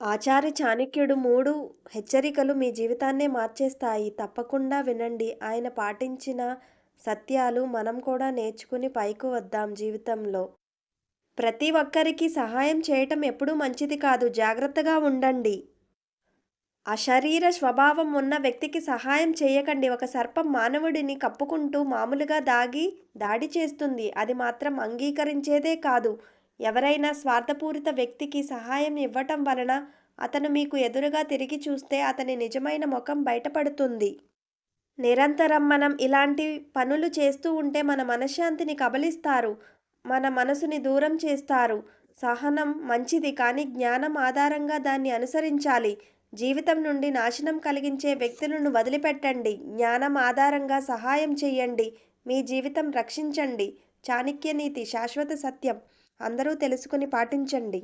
ఆచార్య చాణక్యుడు 3 హెచ్చరికలు మీ జీవితాన్నే మార్చేస్తాయి. తప్పకుండా వినండి. ఆయన పాటించిన సత్యాలు మనం కూడా నేర్చుకుని పైకి వద్దాం జీవితంలో. ప్రతి ఒక్కరికి సహాయం చేయటం ఎప్పుడూ మంచిది కాదు. జాగ్రత్తగా ఉండండి. అశరీర స్వభావం ఉన్న వ్యక్తికి సహాయం చేయకండి. ఒక సర్పం మానవుడిని కప్పుకుంటూ మామూలుగా దాడి చేస్తుంది. అది మాత్రం అంగీకరించేదే కాదు. ఎవరైనా స్వార్థపూరిత వ్యక్తికి సహాయం ఇవ్వటం వలన అతను మీకు ఎదురుగా తిరిగి చూస్తే అతని నిజమైన ముఖం బయటపడుతుంది. నిరంతరం మనం ఇలాంటి పనులు చేస్తూ ఉంటే మన మనశ్శాంతిని కబళిస్తారు. మన మనసుని దూరం చేస్తారు. సహనం మంచిది కానీ జ్ఞానం ఆధారంగా దాన్ని అనుసరించాలి. జీవితం నుండి నాశనం కలిగించే వ్యక్తులను వదిలిపెట్టండి. జ్ఞానం ఆధారంగా సహాయం చేయండి. మీ జీవితం రక్షించండి. చాణక్య నీతి శాశ్వత సత్యం. అందరూ తెలుసుకుని పాటించండి.